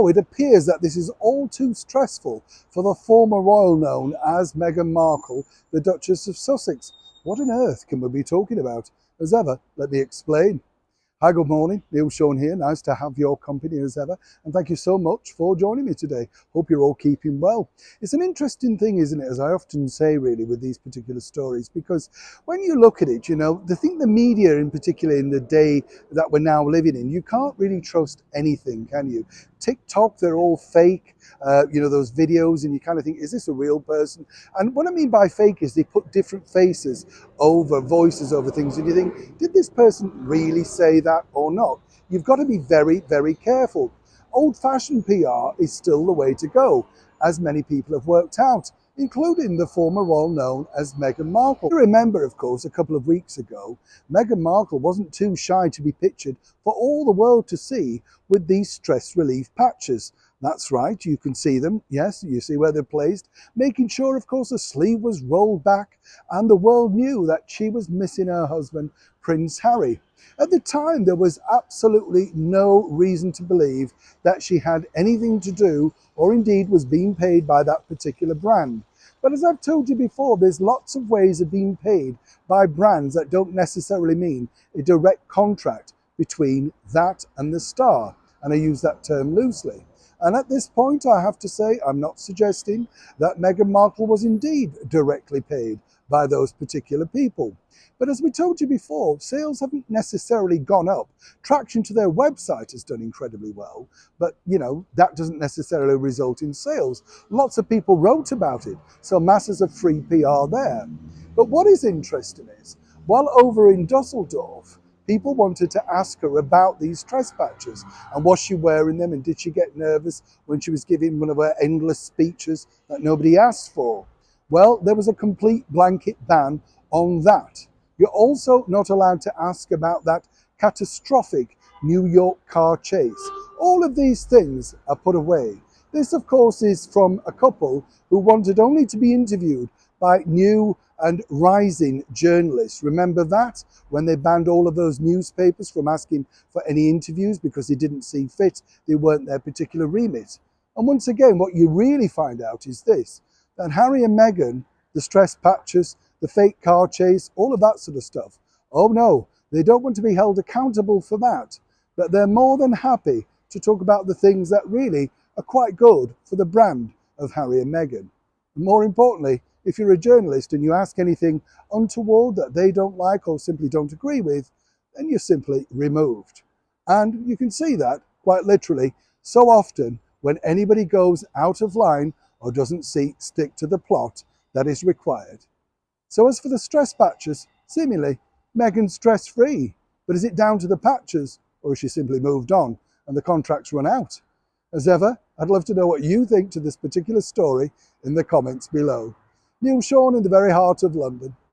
So it appears that this is all too stressful for the former royal known as Meghan Markle, the Duchess of Sussex. What on earth can we be talking about? As ever, let me explain. Hi, good morning. Neil Sean here. Nice to have your company as ever. And thank you so much for joining me today. Hope you're all keeping well. It's an interesting thing, isn't it, as I often say, really, with these particular stories, because when you look at it, I think the media in particular in the day that we're now living in, you can't really trust anything, can you? TikTok, they're all fake, those videos, and you kind of think, is this a real person? And what I mean by fake is they put different faces over, voices over things, and you think, did this person really say that or not? You've got to be very, very careful. Old-fashioned PR is still the way to go, as many people have worked out, including the former royal known as Meghan Markle. You remember, of course, a couple of weeks ago, Meghan Markle wasn't too shy to be pictured for all the world to see with these stress relief patches. That's right, you can see them. Yes, you see where they're placed. Making sure, of course, the sleeve was rolled back and the world knew that she was missing her husband, Prince Harry. At the time, there was absolutely no reason to believe that she had anything to do or indeed was being paid by that particular brand. But as I've told you before, there's lots of ways of being paid by brands that don't necessarily mean a direct contract between that and the star. And I use that term loosely. And at this point, I have to say, I'm not suggesting that Meghan Markle was indeed directly paid by those particular people. But as we told you before, sales haven't necessarily gone up. Traction to their website has done incredibly well, but that doesn't necessarily result in sales. Lots of people wrote about it, so masses of free PR there. But what is interesting is, while over in Dusseldorf, people wanted to ask her about these stress patches and was she wearing them and did she get nervous when she was giving one of her endless speeches that nobody asked for? Well, there was a complete blanket ban on that. You're also not allowed to ask about that catastrophic New York car chase. All of these things are put away. This, of course, is from a couple who wanted only to be interviewed by new and rising journalists. Remember that? When they banned all of those newspapers from asking for any interviews because they didn't see fit, they weren't their particular remit. And once again, what you really find out is this, that Harry and Meghan, the stress patches, the fake car chase, all of that sort of stuff, oh no, they don't want to be held accountable for that. But they're more than happy to talk about the things that really are quite good for the brand of Harry and Meghan. And more importantly, if you're a journalist and you ask anything untoward that they don't like or simply don't agree with, then you're simply removed. And you can see that, quite literally, so often when anybody goes out of line or doesn't stick to the plot that is required. So as for the stress patches, seemingly, Meghan's stress-free. But is it down to the patches, or has she simply moved on and the contract's run out? As ever, I'd love to know what you think to this particular story in the comments below. Neil Sean in the very heart of London.